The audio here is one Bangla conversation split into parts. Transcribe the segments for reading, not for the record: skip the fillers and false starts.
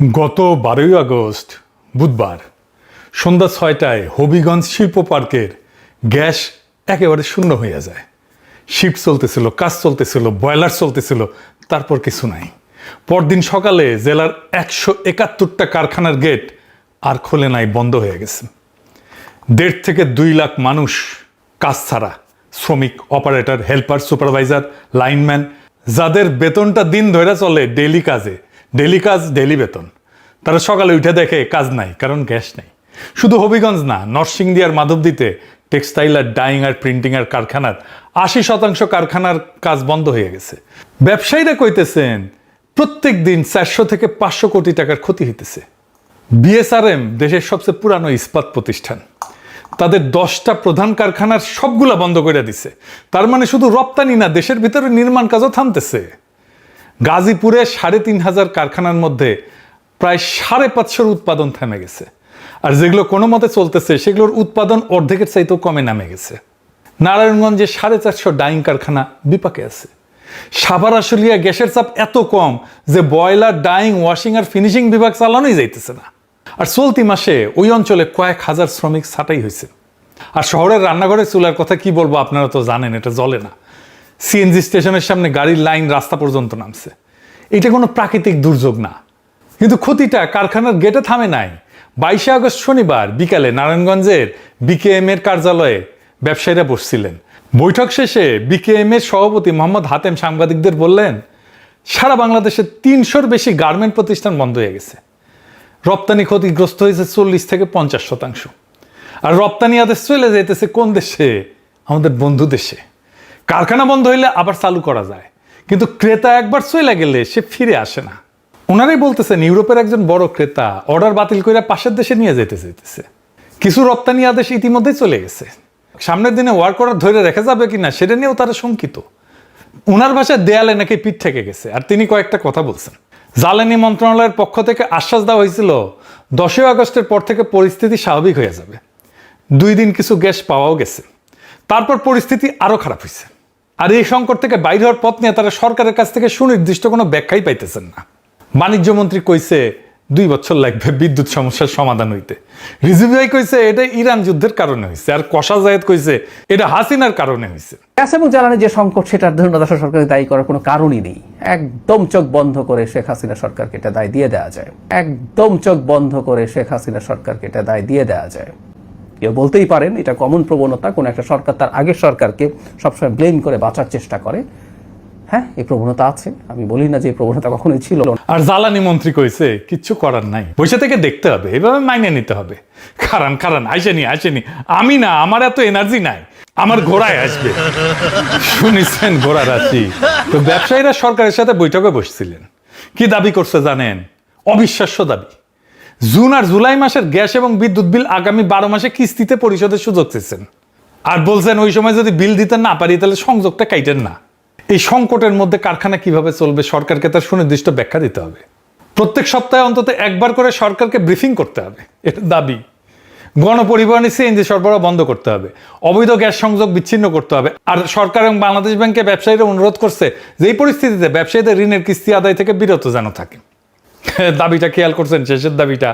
গত 12ই আগস্ট বুধবার সন্ধ্যা 6টায় হবিগঞ্জ শিল্প পার্কের গ্যাস একেবারে শূন্য হয়ে যায়। শিফট চলতেছিল, কাজ চলতেছিল, বয়লার চলতেছিল, তারপর কিছু নাই। পরদিন সকালে জেলার 171টা কারখানার গেট আর খোলে নাই, বন্ধ হয়ে গেছে। 1.5 থেকে 2 লাখ মানুষ কাজ ছাড়া, শ্রমিক, অপারেটর, হেল্পার, সুপারভাইজার, লাইনম্যান, যাদের বেতনটা দিন ধরে চলে ডেইলি কাজে, ডেইলি কাজ ডেইলি বেতন, তারা সকালে উঠে দেখে কাজ নাই, কারণ গ্যাস নেই। শুধু হবিগঞ্জ না, নরসিংদী আর মাধবদীতে টেক্সটাইল আর ডাইং আর প্রিন্টিং আর কারখানার 80% কারখানার কাজ বন্ধ হয়ে গেছে। ব্যবসায়ীরা কইতেছেন প্রত্যেক দিন 400 থেকে 500 কোটি টাকার ক্ষতি হইতেছে। বিএসআরএম দেশের সবচেয়ে পুরানো ইস্পাত প্রতিষ্ঠান, তাদের 10টা প্রধান কারখানার সবগুলা বন্ধ করে দিছে। তার মানে শুধু রপ্তানি না, দেশের ভিতরে নির্মাণ কাজও থামতেছে। গাজীপুরে 3,500 কারখানার মধ্যে প্রায় 550 উৎপাদন থেমে গেছে, আর যেগুলো কোনো মতে চলতেছে সেগুলোর উৎপাদন অর্ধেকের চাইতেও কমে নামে গেছে। নারায়ণগঞ্জে 450 ডাইং কারখানা বিপাকে আছে। সাভার আশুলিয়া গ্যাসের চাপ এত কম যে বয়লার, ডাইং, ওয়াশিং আর ফিনিশিং বিভাগ চালানোই যাইতেছে না। আর চলতি মাসে ওই অঞ্চলে কয়েক হাজার শ্রমিক ছাঁটাই হয়েছে। আর শহরের রান্নাঘরের চুলার কথা কি বলবো, আপনারা তো জানেন এটা জ্বলে না। সিএনজি স্টেশনের সামনে গাড়ির লাইন রাস্তা পর্যন্ত নামছে। এটা কোনো প্রাকৃতিক দুর্যোগ না, কিন্তু ক্ষতিটা কারখানার গেটে থামে নাই। 22 আগস্ট শনিবার বিকালে নারায়ণগঞ্জের বিকেএম এর কার্যালয়ে ব্যবসায়ীরা বসছিলেন। বৈঠক শেষে বিকেএম এর সভাপতি মোহাম্মদ হাতেম সাংবাদিকদের বললেন, সারা বাংলাদেশে 300-র বেশি গার্মেন্ট প্রতিষ্ঠান বন্ধ হয়ে গেছে। রপ্তানি ক্ষতিগ্রস্ত হয়েছে 40 থেকে 50%। আর রপ্তানি আদেশ চলে যাইতেছে কোন দেশে? আমাদের বন্ধু দেশে। কারখানা বন্ধ হইলে আবার চালু করা যায়, কিন্তু ক্রেতা একবার চলে গেলে সে ফিরে আসে না। ওনারাই বলতেছেন ইউরোপের একজন বড় ক্রেতা অর্ডার বাতিল করে পাশের দেশে নিয়ে যেতে চাইতেছে। কিছু রপ্তানি আদেশ ইতিমধ্যেই চলে গেছে। সামনের দিনে ওয়ার্ক অর্ডার ধরে রেখে যাবে কিনা সেটা নিয়েও তারা শঙ্কিত। ওনার ভাষায় দেয়ালে নাকি পিঠ থেকে গেছে। আর তিনি কয়েকটা কথা বলছেন। জ্বালানি মন্ত্রণালয়ের পক্ষ থেকে আশ্বাস দেওয়া হয়েছিল 10 আগস্টের পর থেকে পরিস্থিতি স্বাভাবিক হয়ে যাবে। 2 দিন কিছু গ্যাস পাওয়াও গেছে, তারপর পরিস্থিতি আরো খারাপ হয়েছে। আর এই সংকট থেকে বাইরে হওয়ার পথ নিয়ে তারা সরকারের কাছ থেকে সুনির্দিষ্ট কোনো ব্যাখ্যাই পাইতেছেন না। বাণিজ্য মন্ত্রী কইছে 2 বছর লাগবে বিদ্যুৎ সমস্যার সমাধান হইতে। রিজভী ভাই কইছে এটা ইরান যুদ্ধের কারণে হয়েছে, আর কষা জায়েদ কইছে এটা হাসিনার কারণে হয়েছে। গ্যাস এবং জ্বালানি যে সংকট, সেটার জন্য দেশ সরকারকে দায়ী করার কোনো কারণই নেই। একদম চোখ বন্ধ করে শেখ হাসিনা সরকারকে এটা দায় দিয়ে দেওয়া যায়। একদম চোখ বন্ধ করে শেখ হাসিনা সরকারকে এটা দায় দিয়ে দেওয়া যায়। কেউ বলতেই পারেন এটা কমন প্রবণতা, কোন একটা সরকার তার আগের সরকারকে সবসময় ব্লেম করে বাঁচার চেষ্টা করে। হ্যাঁ, এই প্রবণতা আছে, আমি বলি না যে এই প্রবণতা কখনোই ছিল। আর জ্বালানি মন্ত্রী কইছে কিচ্ছু করার নাই, বসে থেকে দেখতে হবে, এভাবে মাইনে নিতে হবে। কারণ আসেনি, আমি না, আমার এত এনার্জি নাই, আমার ঘোড়ায় আসবে। শুনেছেন ঘোড়া রাশি? তো ব্যবসায়ীরা সরকারের সাথে বৈঠকে বসছিলেন। কি দাবি করছে জানেন? অবিশ্বাস্য দাবি। জুন আর জুলাই মাসের গ্যাস এবং বিদ্যুৎ বিল আগামী 12 মাসে কিস্তিতে পরিশোধের সুযোগ চেয়েছেন। আর বলছেন ওই সময় যদি বিল দিতে না পারি তাহলে সংযোগটা কাইটেন না। এই সংকটের মধ্যে কারখানা কিভাবে চলবে সরকারকে তার সুনির্দিষ্ট ব্যাখ্যা দিতে হবে। প্রত্যেক সপ্তাহে অন্তত একবার করে সরকারকে ব্রিফিং করতে হবে, এটা দাবি। গণপরিবহনে সিএনজি সরবরাহ বন্ধ করতে হবে, অবৈধ গ্যাস সংযোগ বিচ্ছিন্ন করতে হবে। আর সরকার এবং বাংলাদেশ ব্যাংকে ব্যবসায়ীরা অনুরোধ করছে যে এই পরিস্থিতিতে ব্যবসায়ীদের ঋণের কিস্তি আদায় থেকে বিরত যেন থাকে। দাবিটা খেয়াল করছেন? শেষের দাবিটা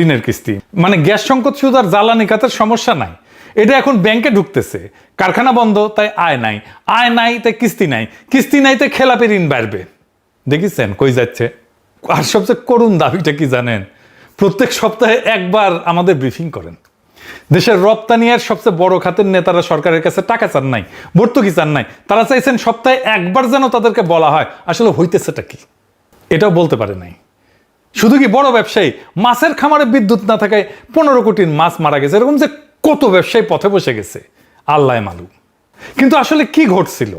ঋণের কিস্তি। মানে গ্যাস সংকট শুধু আর জ্বালানি খাতের সমস্যা নাই, এটা এখন ব্যাংকে ঢুকতেছে। কারখানা বন্ধ তাই আয় নাই, আয় নাই তাই কিস্তি নাই, কিস্তি নাই তাই খেলাপি ঋণ বাড়বে। দেখেছেন কই যাচ্ছে? আর সবচেয়ে করুণ দাবিটা কি জানেন? প্রত্যেক সপ্তাহে একবার আমাদের ব্রিফিং করেন। দেশের রপ্তানি আর সবচেয়ে বড় খাতের নেতারা সরকারের কাছে টাকা চান নাই, ভর্তুকি চান নাই, তারা চাইছেন সপ্তাহে একবার যেন তাদেরকে বলা হয় আসলে হইতেছেটা কি। এটাও বলতে পারে নাই। শুধু কি বড় ব্যবসায়ী, মাছের খামারে বিদ্যুৎ না থাকায় 15 কোটির মাছ মারা গেছে, এরকম যে কত ব্যবসায়ী পথে বসে গেছে আল্লাহ মালুম। কিন্তু আসলে কি ঘটছিল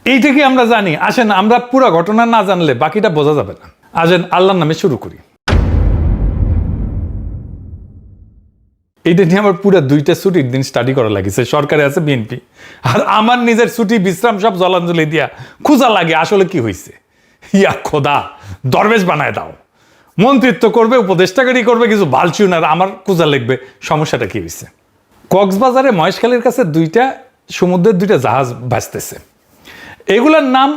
এইটা কি আমরা জানি? আসেন আমরা পুরো ঘটনা না জানলে বাকিটা বোঝা যাবে না। আসেন আল্লাহর নামে শুরু করি। এইটা নিয়ে আমার পুরো 2টা ছুটির দিন স্টাডি করা লাগিছে। সরকারে আছে বিএনপি, আর আমার নিজের ছুটি বিশ্রাম সব জলাঞ্জলি দিয়া খোঁজা লাগে আসলে কি হয়েছে। ইয়া খোদা, দরবেশ বানায় দাও। মন্ত্রিত্ব করবে, উপদেষ্টাকারী করবে, কিছু বালচুন, আর আমার খোঁজা লিখবে সমস্যাটা কি হয়েছে। কক্সবাজারে মহেশখালীর কাছে 2টা সমুদ্রের 2টা জাহাজ ভাসতেছে। এগুলোর নাম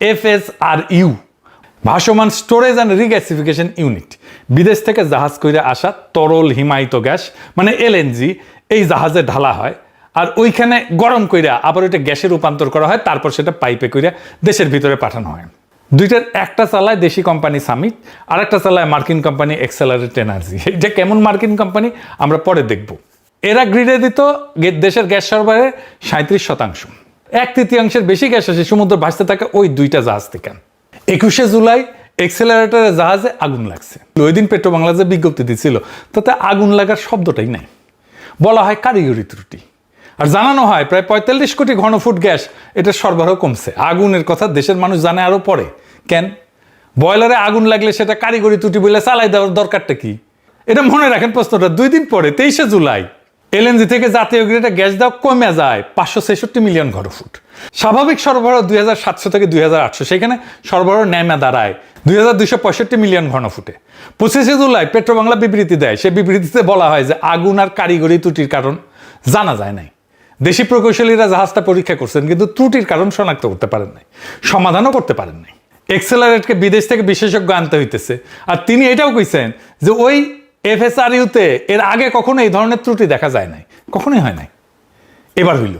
FSRU, ভাসমান স্টোরেজ অ্যান্ড রিগ্যাসিফিকেশন ইউনিট, বিদেশ থেকে জাহাজ কইরা আসা তরল হিমায়িত গ্যাস মানে এলএনজি এই জাহাজে ঢালা হয়, আর ওইখানে গরম কইরা আবার ওইটা গ্যাসে রূপান্তর করা হয়, তারপর সেটা পাইপে কইরা দেশের ভিতরে পাঠানো হয়। দুইটার একটা চালায় দেশি কোম্পানি সামিট, আর একটা চালায় মার্কিন কোম্পানি এক্সেলারেট এনার্জি। এটা কেমন মার্কিন কোম্পানি আমরা পরে দেখব। এরা গ্রিডে দিত দেশের গ্যাস সরবরাহের 37%। 1/3 বেশি গ্যাস আসে সমুদ্র ভাসতে থাকে ওই দুইটা জাহাজ থেকে। 21শে জুলাই এক্সেলারেটরের জাহাজে আগুন লাগছে। ওই দিন পেট্রো বাংলা যে বিজ্ঞপ্তি দিচ্ছিল তাতে আগুন লাগার শব্দটাই নাই, বলা হয় কারিগরি ত্রুটি। আর জানানো হয় প্রায় 45 কোটি ঘনফুট গ্যাস এটা সরবরাহ কমছে। আগুনের কথা দেশের মানুষ জানে আরো পরে। কেন? বয়লারে আগুন লাগলে সেটা কারিগরি ত্রুটি বলে চালাই দেওয়ার দরকারটা কি? এটা মনে রাখেন প্রশ্নটা। 2 দিন পরে 23শে জুলাই এলএনজি থেকে জাতীয় গ্রিডে গ্যাস দেওয়া কমে যায় 566 মিলিয়ন ঘনফুট। স্বাভাবিক সরবরাহ 2700 থেকে 2800, সেখানে সরবরাহ নেমে দাঁড়ায় 2265 মিলিয়ন ঘনফুটে। 25শে জুলাই পেট্রো বাংলা বিবৃতি দেয়। সে বিবৃতিতে বলা হয় যে আগুন আর কারিগরি ত্রুটির কারণ জানা যায় নাই। দেশি প্রকৌশলীরা জাহাজটা পরীক্ষা করছেন কিন্তু ত্রুটির কারণ শনাক্ত করতে পারেন নাই, সমাধানও করতে পারেন নাই। এক্সেলারেটকে বিদেশ থেকে বিশেষজ্ঞ আনতে হইতেছে। আর তিনি এটাও কইছেন যে ওই এফএসআরইউতে এর আগে কখনো এই ধরনের ত্রুটি দেখা যায় নাই, কখনোই হয় নাই, এবার হইল।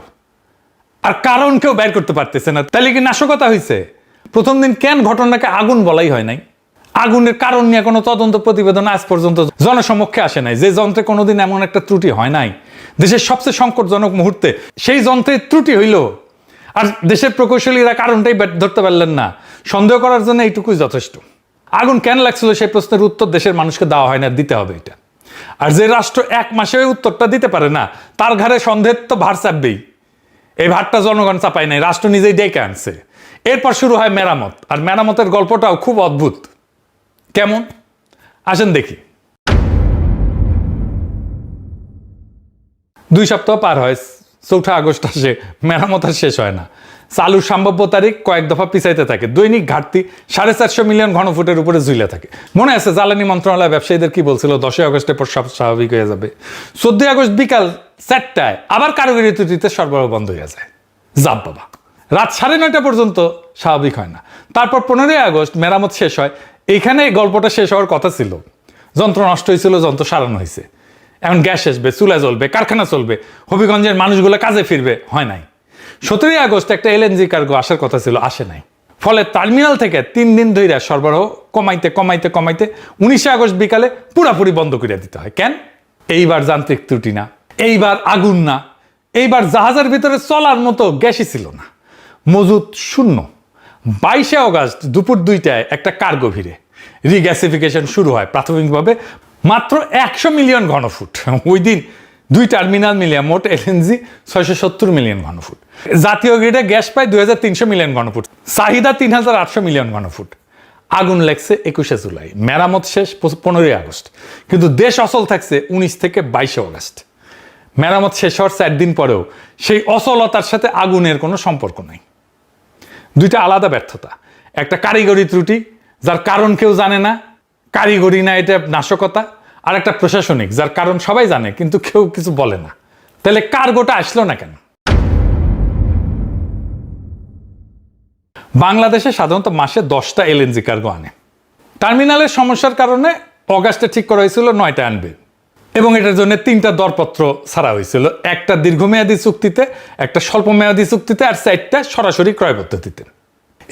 আর কারণ কেউ বের করতে পারতেছে না। তাহলে কি নাশকতা হয়েছে? প্রথম দিন কেন ঘটনাকে আগুন বলাই হয় নাই? আগুনের কারণ নিয়ে কোনো তদন্ত প্রতিবেদন আজ পর্যন্ত জনসমক্ষে আসে নাই। যে যন্ত্রে কোনোদিন এমন একটা ত্রুটি হয় নাই, দেশের সবচেয়ে সংকটজনক মুহূর্তে সেই যন্ত্রের ত্রুটি হইল, আর দেশের প্রকৌশলীরা কারণটাই ধরতে পারলেন না। সন্দেহ করার জন্য এইটুকুই যথেষ্ট। আগুন কেন লাগছিল সেই প্রশ্নের উত্তর দেশের মানুষকে দেওয়া হয় না, দিতে হবে এটা। আর যে রাষ্ট্র 1 মাসে ওই উত্তরটা দিতে পারে না তার ঘাড়ে সন্দেহের তো ভার চাপবেই। এই ভারটা জনগণ চাপায় নাই, রাষ্ট্র নিজেই ডেকে আনছে। এরপর শুরু হয় মেরামত। আর মেরামতের গল্পটাও খুব অদ্ভুত। কেমন? আসেন দেখি। 2 সপ্তাহ পার হয়, 4 আগস্ট আসে, মেরামত আর শেষ হয় না। চালুর সম্ভাব্য তারিখ কয়েক দফা পিছাইতে থাকে। দৈনিক ঘাটতি 450 মিলিয়ন ঘনফুটের উপরে ঝুলে থাকে। মনে আছে জ্বালানি মন্ত্রণালয় ব্যবসায়ীদের কি বলছিল? 10 আগস্টের পর সব স্বাভাবিক হয়ে যাবে। 14 আগস্ট বিকাল 4টায় আবার কারিগরি ত্রুটিতে সরবরাহ বন্ধ হয়ে যায়। যাব বাবা, রাত 9:30 পর্যন্ত স্বাভাবিক হয় না। তারপর 15 আগস্ট মেরামত শেষ হয়। এইখানে গল্পটা শেষ হওয়ার কথা ছিল। যন্ত্র নষ্ট হয়েছিল, যন্ত্র সারানো হয়েছে, এখন গ্যাস আসবে, চুলা জ্বলবে, কারখানা চলবে, হবিগঞ্জের মানুষগুলো কাজে ফিরবে, হয় নাই। 17 আগস্ট একটা এলএনজি কার্গো আসার কথা ছিল, আসে নাই। ফলে টার্মিনাল থেকে 3 দিন ধরে সরবরাহ কমাইতে 19 আগস্ট বিকালে পুরাপুরি বন্ধ করে দিতে হয়। কেন? এইবার যান্ত্রিক ত্রুটি না, এইবার আগুন না, এইবার জাহাজের ভিতরে চলার মতো গ্যাসই ছিল না, মজুদ শূন্য। 22 আগস্ট দুপুর 2টায় একটা কার্গো ভিড়ে রিগ্যাসিফিকেশন শুরু হয় প্রাথমিকভাবে মাত্র 100 মিলিয়ন ঘনফুট। ওই দিন 2 টার্মিনাল মিলিয়ে মোট এলএনজি 670 মিলিয়ন ঘনফুট। জাতীয় গ্রিডে গ্যাস পায় 2300 মিলিয়ন ঘনফুট, চাহিদা 3800 মিলিয়ন ঘনফুট। আগুন লাগছে 21শে জুলাই, মেরামত শেষ 15 আগস্ট, কিন্তু দেশ অচল থাকছে 19 থেকে 22 আগস্ট। মেরামত শেষ হওয়ার 4 দিন পরেও সেই অচলতার সাথে আগুনের কোনো সম্পর্ক নাই। দুইটা আলাদা ব্যর্থতা। একটা কারিগরি ত্রুটি যার কারণ কেউ জানে না, কারিগরি না, এটা নাশকতা। আর একটা প্রশাসনিক যার কারণ সবাই জানে কিন্তু কেউ কিছু বলে না। তাহলে কার্গোটা আসলো না কেন? বাংলাদেশে সাধারণত মাসে 10টা এলএনজি কার্গো আনে। টার্মিনালের সমস্যার কারণে অগাস্টে ঠিক করা হয়েছিল 9টা আনবে, এবং এটার জন্য 3টা দরপত্র ছাড়া হয়েছিল। একটা দীর্ঘমেয়াদী চুক্তিতে, একটা স্বল্পমেয়াদী চুক্তিতে, আর 4টা সরাসরি ক্রয় পদ্ধতিতে।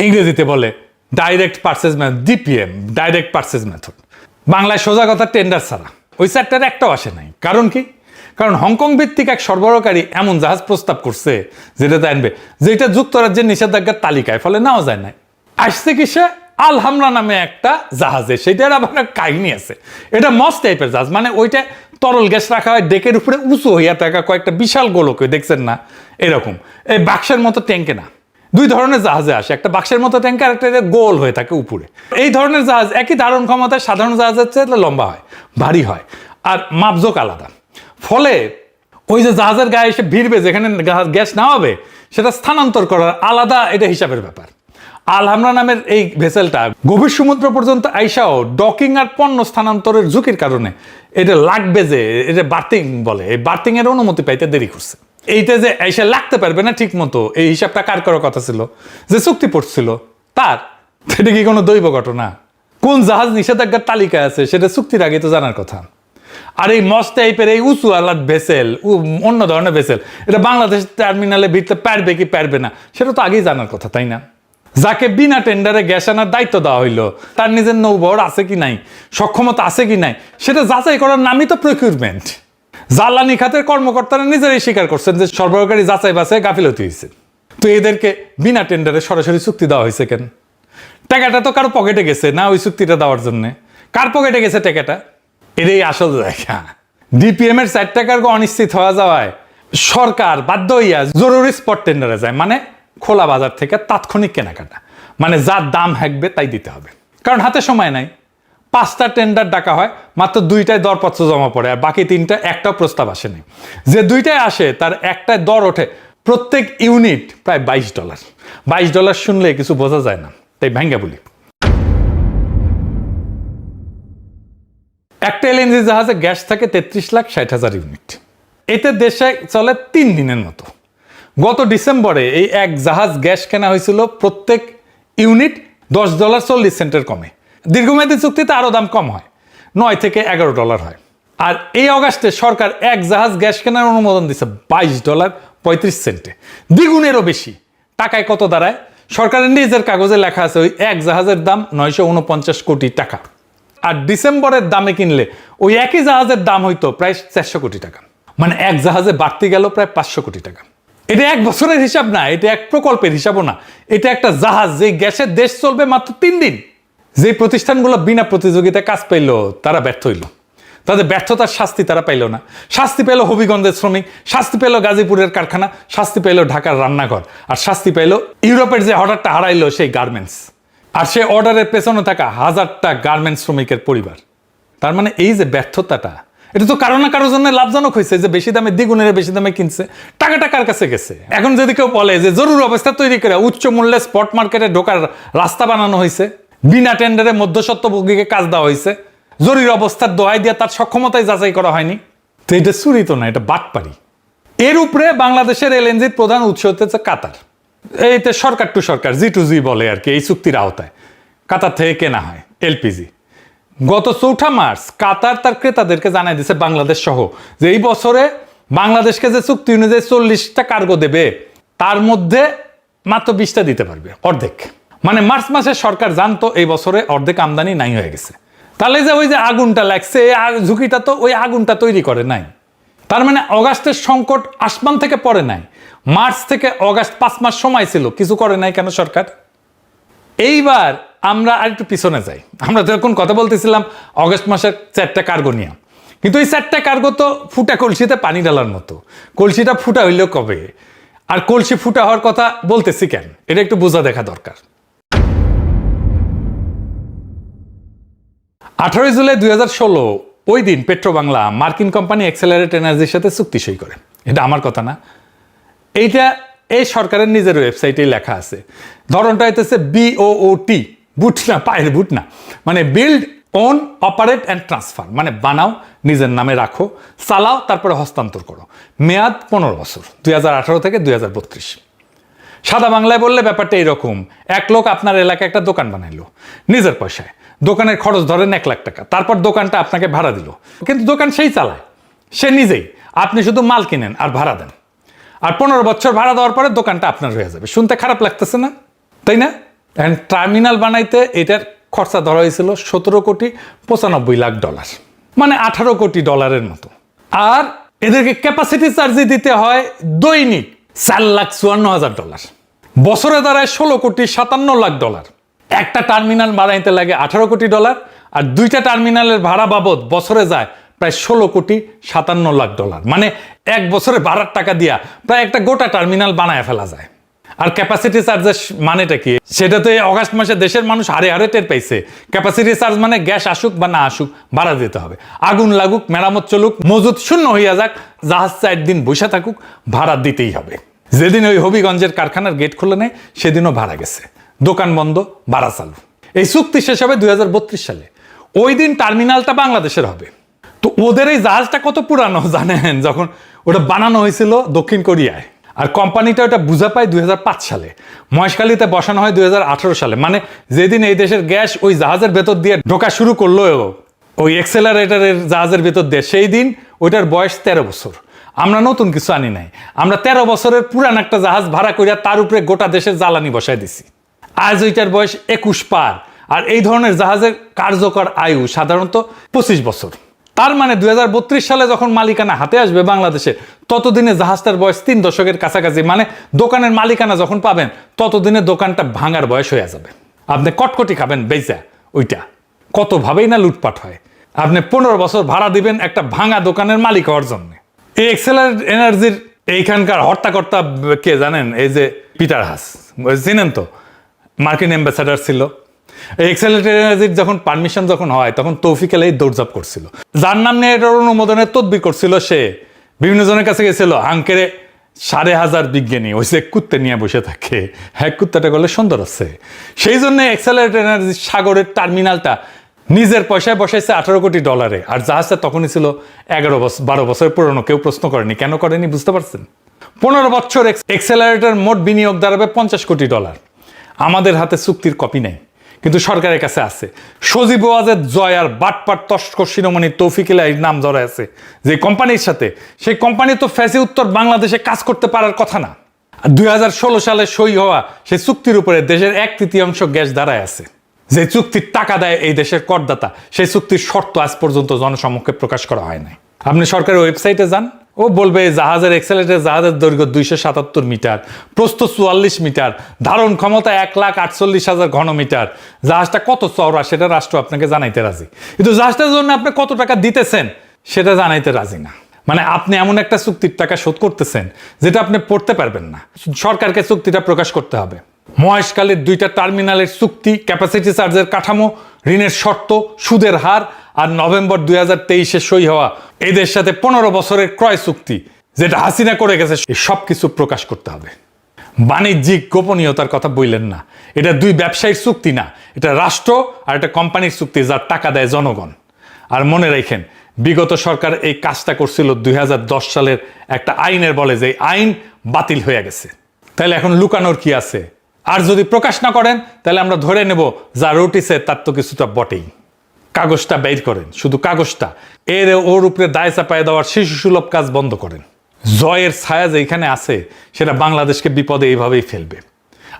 ইংরেজিতে বলে direct purchase method, DPM, direct purchase method. বাংলায় সোজা কথা টেন্ডার ছাড়া। ওই 4টার একটাও আসে নাই। কারণ কি? কারণ হংকং ভিত্তিক এক সরবরাহকারী এমন জাহাজ প্রস্তাব করছে যেটাতে আনবে, যেটা যুক্তরাজ্যের নিষেধাজ্ঞার তালিকায়, ফলে নাও যায় নাই। আসছে কিসে? আল হামরা নামে একটা জাহাজে। সেটার আবার একটা কাহিনী আছে। এটা মস্ত টাইপের জাহাজ, মানে ওইটা তরল গ্যাস রাখা হয় ডেকের উপরে উঁচু হইয়া থাকা কয়েকটা বিশাল গোলক, দেখছেন না এরকম, এই বাক্সের মতো ট্যাঙ্কে না। 2 ধরনের জাহাজে আসে, একটা বাক্সের মতো ট্যাঙ্ক আর একটা গোল হয়ে থাকে উপরে। এই ধরনের জাহাজ একই ধারণ ক্ষমতায় সাধারণ জাহাজের চেয়ে লম্বা হয়, ভারী হয়, আর মাপজোক আলাদা। ফলে ওই যে জাহাজের গায়ে এসে ভিড়বে যেখানে গ্যাস নামাবে, সেটা স্থানান্তর করার আলাদা এটা হিসাবের ব্যাপার। আল হামরা নামের এই ভেসেলটা গভীর সমুদ্র পর্যন্ত আইসাও ডকিং আর পণ্য স্থানান্তরের ঝুঁকির কারণে এটা লাগবে, যে এটা বার্থিং বলে, এই বার্থিং এর অনুমতি পাইতে দেরি করছে। এইটা যে এসে লাগতে পারবে না ঠিক মতো, এই হিসাবটা কার করার কথা ছিল? যে চুক্তি পড়ছিল তার। সেটা কি কোনো দৈব ঘটনা? কোন জাহাজ নিষেধাজ্ঞার তালিকায় আছে সেটা চুক্তির আগে তো জানার কথা। আর এই মস্ত টাইপের এই উঁচু আলাদ ভেসেল, অন্য ধরনের ভেসেল, এটা বাংলাদেশ টার্মিনালে ভিড়তে পারবে কি পারবে না সেটা তো আগেই জানার কথা, তাই না? যাকে বিনা টেন্ডারে গ্যাস আনার দায়িত্ব দেওয়া হইলো তার নিজের নৌবহর আছে কি নাই, সক্ষমতা আছে কি নাই, সেটা যাচাই করার নামই তো প্রকিউরমেন্ট। জ্বালানি খাতের কর্মকর্তারা নিজেরাই স্বীকার করছেন যে সরবরাহকারী যাচাই বাছাই গাফিলতি হয়েছে। তো এদেরকে বিনা টেন্ডারে সরাসরি চুক্তি দেওয়া হয়েছে কেন? টাকাটা তো কারো পকেটে গেছে না ওই চুক্তিটা দেওয়ার জন্য? কার পকেটে গেছে টাকাটা? এটাই আসল জায়গা। ডিপিএম এর 4 টাকার অনিশ্চিত হওয়া যাওয়ায় সরকার বাধ্য হইয়া জরুরি স্পট টেন্ডারে যায়, মানে খোলা বাজার থেকে তাৎক্ষণিক কেনাকাটা, মানে যার দাম হাঁকবে তাই দিতে হবে, কারণ হাতে সময় নাই। 5টা টেন্ডার ডাকা হয়, মাত্র 2টায় দরপত্র জমা পড়ে, আর বাকি 3টা একটাও প্রস্তাব আসেনি। যে 2টায় আসে তার একটায় দর ওঠে প্রত্যেক ইউনিট প্রায় $22। $22 শুনলে কিছু বোঝা যায় না, তাই ভাঙ্গা বলি। একটা এলএনজি জাহাজে গ্যাস থাকে 33,60,000 ইউনিট। এতে দেশে চলে 3 দিনের মতো। গত ডিসেম্বরে এই এক জাহাজ গ্যাস কেনা হয়েছিল প্রত্যেক ইউনিট $10.40 কমে। দীর্ঘমেয়াদী চুক্তিতে আরও দাম কম হয়, $9 থেকে $11 হয়। আর এই অগাস্টে সরকার এক জাহাজ গ্যাস কেনার অনুমোদন দিচ্ছে $22.35, দ্বিগুণেরও বেশি। টাকায় কত দাঁড়ায়? সরকারের নিজের কাগজে লেখা আছে ওই এক জাহাজের দাম 949 কোটি টাকা। আর ডিসেম্বরের দামে কিনলে ওই একই জাহাজের দাম হইতো প্রায় 400 কোটি টাকা, মানে এক জাহাজে বাড়তি গেল প্রায় 500 কোটি টাকা। এটা এক বছরের হিসাব না, এটা এক প্রকল্পের হিসাবও না, এটা একটা জাহাজ যে গ্যাসের দেশ চলবে মাত্র 3 দিন। যে প্রতিষ্ঠানগুলো বিনা প্রতিযোগিতায় কাজ পাইল তারা ব্যর্থ হইল, তাদের ব্যর্থতার শাস্তি তারা পাইল না। শাস্তি পেল হবিগঞ্জের শ্রমিক, শাস্তি পেল গাজীপুরের কারখানা, শাস্তি পেল ঢাকার রান্নাঘর, আর শাস্তি পেল ইউরোপের যে অর্ডারটা হারাইলো সেই গার্মেন্টস, আর সে অর্ডারের পেছনে থাকা হাজারটা গার্মেন্টস শ্রমিকের পরিবার। তার মানে এই যে ব্যর্থতাটা, এটা তো কারো না কারোর জন্য লাভজনক হয়েছে, যে বেশি দামে দ্বিগুণের বেশি দামে কিনছে, টাকাটা কার কাছে গেছে? এখন যদি কেউ বলে যে জরুরি অবস্থা তৈরি করে উচ্চ মূল্যে স্পট মার্কেটে ঢোকার রাস্তা বানানো হয়েছে, বিনা টেন্ডারে মধ্যস্বত্বভোগীকে কাজ দেওয়া হয়েছে, জরুরি অবস্থার দোহাই দিয়ে তার সক্ষমতায় যাচাই করা হয়নি, তো এটা চুরি তো না, এটা বাটপারি। এর উপরে বাংলাদেশের এলএনজির প্রধান উৎস হচ্ছে কাতার। এইতে সরকার টু সরকার, G2G বলে আর কি, এই চুক্তির আওতায় কাতার থেকে কেনা হয় এলপিজি। গত 4 মার্চ কাতার তার ক্রেতাদেরকে জানাই দিয়েছে বাংলাদেশ সহ যে এই বছরে বাংলাদেশকে যে চুক্তি অনুযায়ী 40টা কার্গো দেবে তার মধ্যে মাত্র 20টা দিতে পারবে, অর্ধেক। মানে মার্চ মাসে সরকার জানতো এই বছরে অর্ধেক আমদানি নাই হয়ে গেছে। তাহলে যে ওই যে আগুনটা লাগছে, ঝুঁকিটা তো ওই আগুনটা তৈরি করে নাই। তার মানে অগাস্টের সংকট আসমান থেকে পড়ে নাই, মার্চ থেকে অগাস্ট 5 মাস সময় ছিল, কিছু করে নাই কেন সরকার? এইবার আমরা আর একটু পিছনে যাই। আমরা যখন কথা বলতেছিলাম অগস্ট মাসের 4টা কার্গো নিয়ে, কিন্তু এই 4টা কার্গো তো ফুটা কলসিতে পানি ঢালার মতো। কলসিটা ফুটা হইলেও কবে, আর কলসি ফুটা হওয়ার কথা বলতেছি কেন, এটা একটু বোঝা দেখা দরকার। 18 জুলাই 2016 ওই দিন পেট্রোবাংলা মার্কিন কোম্পানি এক্সেলারেট এনার্জির সাথে চুক্তি সই করে। এটা আমার কথা না, এইটা এই সরকারের নিজের ওয়েবসাইটেই লেখা আছে। ধরনটা হইতেছে BOOT, বুট না, পায়ের বুট না, মানে build, own, operate and transfer, মানে বানাও, নিজের নামে রাখো, চালাও, তারপরে হস্তান্তর করো। মেয়াদ 15 বছর, 2018 থেকে 2032। সাদা বাংলায় বললে ব্যাপারটা এরকম: এক লোক আপনার এলাকায় একটা দোকান বানাইলো নিজের পয়সায়, দোকানের খরচ ধরেন 1 লাখ টাকা, তারপর দোকানটা আপনাকে ভাড়া দিল, কিন্তু দোকান সেই চালায়, সে নিজেই, আপনি শুধু মাল কিনেন আর ভাড়া দেন। আর 15 বছর ভাড়া দেওয়ার পরে দোকানটা আপনার হয়ে যাবে। শুনতে খারাপ লাগতেছে না, তাই না? এখন টার্মিনাল বানাইতে এটার খরচা ধরা হয়েছিল $17.95 লাখ, মানে $18 কোটি মতো। আর এদেরকে ক্যাপাসিটি চার্জ দিতে হয় দৈনিক $4,54,000, বছরে দাঁড়ায় $16.57 কোটি। একটা টার্মিনাল বানাইতে লাগে $18 কোটি, আর 2টা টার্মিনালের ভাড়া বাবদ বছরে যায় প্রায় $16.57 কোটি। মানে এক বছরে ভাড়ার টাকা দিয়া প্রায় একটা গোটা টার্মিনাল বানায় ফেলা যায়। আর ক্যাপাসিটি চার্জের মানেটা কি? সেটা তো এই অগাস্ট মাসে দেশের মানুষ হারে হারে টের পাইছে। ক্যাপাসিটি চার্জ মানে গ্যাস আসুক বা না আসুক ভাড়া দিতে হবে, আগুন লাগুক, মেরামত চলুক, মজুদ শূন্য হইয়া যাক, জাহাজ 4 দিন বসে থাকুক, ভাড়া দিতেই হবে। যেদিন ওই হবিগঞ্জের কারখানার গেট খুলে নেয় সেদিনও ভাড়া গেছে, দোকান বন্ধ, ভাড়া চালু। এই চুক্তি শেষ হবে 2032 সালে। ওই দিন টার্মিনালটা বাংলাদেশের হবে। তো ওদের এই জাহাজটা কত পুরানো জানেন? যখন ওটা বানানো হয়েছিল দক্ষিণ কোরিয়ায়, আর কোম্পানিটা ওটা বুঝা পায় 2005 সালে, মহেশখালীতে বসানো হয় 2018 সালে। মানে যেদিন এই দেশের গ্যাস ওই জাহাজের ভেতর দিয়ে ঢোকা শুরু করলো, ওই এক্সেলারেটরের জাহাজের ভেতর দিয়ে, সেই দিন ওইটার বয়স 13 বছর। আমরা নতুন কিছু আনি নাই, আমরা 13 বছরের পুরান একটা জাহাজ ভাড়া করিয়া তার উপরে গোটা দেশের জ্বালানি বসাই দিছি। আজ ওইটার বয়স 21 পার। আর এই ধরনের জাহাজের কার্যকর আয়ু সাধারণত 25 বছর। তার মানে 2032 সালে যখন মালিকানা হাতে আসবে বাংলাদেশে, ততদিনে জাহাজটার বয়স 3 দশকের কাছাকাছি। মানে দোকানের মালিকানা যখন পাবেন, ততদিনে দোকানটা ভাঙার বয়স হয়ে যাবে। আপনি কটকটি খাবেন বেচা ওইটা। কতভাবেই না লুটপাট হয়। আপনি 15 বছর ভাড়া দিবেন একটা ভাঙা দোকানের মালিক হওয়ার জন্য। এই এক্সেলারেট এনার্জির এইখানকার হর্তাকর্তা কে জানেন? এই যে পিটার হাস, চিনেন তো, মার্কিন অ্যাম্বাসাডার ছিল। এই এক্সেলারেট এনার্জির যখন পারমিশন যখন হয়, তখন তৌফিক আলাই দৌড়ঝাঁপ করছিল। যার নাম নিয়ে এটার অনুমোদনের তদবির করছিল, সে বিভিন্ন জনের কাছে গেছিল। আঙ্কেরে 5,500 বিজ্ঞানী ওই যে কুত্তে নিয়ে বসে থাকে, হ্যাঁ কুত্তাটা করলে সুন্দর আছে। সেই জন্য এক্সেলারেট এনার্জি সাগরের টার্মিনালটা নিজের পয়সায় বসাইছে $18 কোটি। আর জাহাজটা তখনই ছিল 12 বছর পুরনো। কেউ প্রশ্ন করেনি, কেন করেনি বুঝতে পারছেন? 15 বছর এক্সেলারেটর মোট বিনিয়োগ দাঁড়াবে $50 কোটি। আমাদের হাতে চুক্তির কপি নেই, কিন্তু সরকারের কাছে আছে। সজীব ওয়াজেদ জয় আর বাটপাট তস্কর শিরোমণি তৌফিক আলাইর নাম ধরে আছে যে কোম্পানির সাথে। সেই কোম্পানি তো ফ্যাসি উত্তর বাংলাদেশে কাজ করতে পারার কথা না। 2016 সালে সই হওয়া সেই চুক্তির উপরে দেশের 1/3 গ্যাস দাঁড়ায় আছে। যে চুক্তির টাকা দেয় এই দেশের করদাতা, সেই চুক্তির শর্ত আজ পর্যন্ত জনসমক্ষে প্রকাশ করা হয় নাই। আপনি সরকারের ওয়েবসাইটে যান, ও বলবে জাহাজের এক্সেলারেটর জাহাজের দৈর্ঘ্য 277 মিটার, প্রস্থ 44 মিটার, ধারণ ক্ষমতা 1,48,000 ঘনমিটার। জাহাজটা কত চওড়া সেটা রাষ্ট্র আপনাকে জানাইতে রাজি, কিন্তু জাহাজটার জন্য আপনি কত টাকা দিতেছেন সেটা জানাইতে রাজি না। মানে আপনি এমন একটা চুক্তির টাকা শোধ করতেছেন যেটা আপনি পড়তে পারবেন না। সরকারকে চুক্তিটা প্রকাশ করতে হবে। মহেশখালীর 2টা টার্মিনালের চুক্তি, ক্যাপাসিটি চার্জের কাঠামো, ঋণের শর্ত, সুদের হার, আর নভেম্বর 2023-এ সই হওয়া এদের সাথে 15 বছরের ক্রয় চুক্তি যেটা হাসিনা করে গেছে, এই সব কিছু প্রকাশ করতে হবে। বাণিজ্যিক গোপনীয়তার কথা বললেন না। এটা 2 ব্যবসায়ীর চুক্তি না, এটা রাষ্ট্র আর একটা কোম্পানির চুক্তি যার টাকা দেয় জনগণ। আর মনে রাখেন, বিগত সরকার এই কাজটা করছিল 2010 সালের একটা আইনের বলে, যে আইন বাতিল হয়ে গেছে। তাহলে এখন লুকানোর কি আছে? আর যদি প্রকাশ না করেন তাহলে আমরা ধরে নেব যা রটিছে তার তো কিছুটা বটেই। কাগজটা বের করেন, শুধু কাগজটা। ওর উপরে দায় চাপায় দেওয়ার শিশু সুলভ কাজ বন্ধ করেন। জয়ের ছায়া যেখানে আছে সেটা বাংলাদেশকে বিপদে এইভাবেই ফেলবে।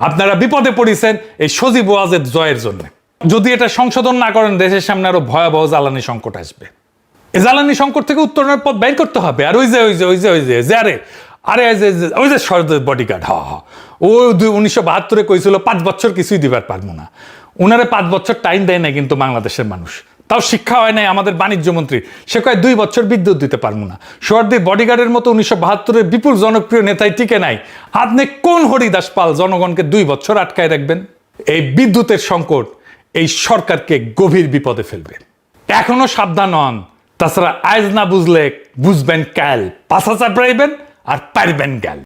আপনারা বিপদে পড়েছেন এই সজীব ওয়াজেদ জয়ের জন্য। যদি এটা সংশোধন না করেন, দেশের সামনে আরো ভয়াবহ জ্বালানি সংকট আসবে। এই জ্বালানি সংকট থেকে উত্তরণের পথ বের করতে হবে। আর ওই যে ওই যে সরকার বডিগার্ড, ও 1972-এ কইছিল 5 বছর কিছুই দিবার পারবো না। ওনারে 5 বছর টাইম দেয় না কিন্তু বাংলাদেশের মানুষ। তাও শিক্ষা হয় নাই আমাদের বাণিজ্য মন্ত্রী, সে কয় 2 বছর বিদ্যুৎ দিতে পারবো না। সোহরাওয়ার্দী বডিগার্ডের মতো 1972-এর বিপুল জনপ্রিয় নেতাই টিকে নাই। আপনি কোন হরিদাস পাল জনগণকে 2 বছর আটকায় রাখবেন? এই বিদ্যুতের সংকট এই সরকারকে গভীর বিপদে ফেলবে। এখনো সাবধান হন, তাছাড়া আজ না বুঝলে বুঝবেন কাল, পাছা চাপড়াইবেন আর পারবেন কাল।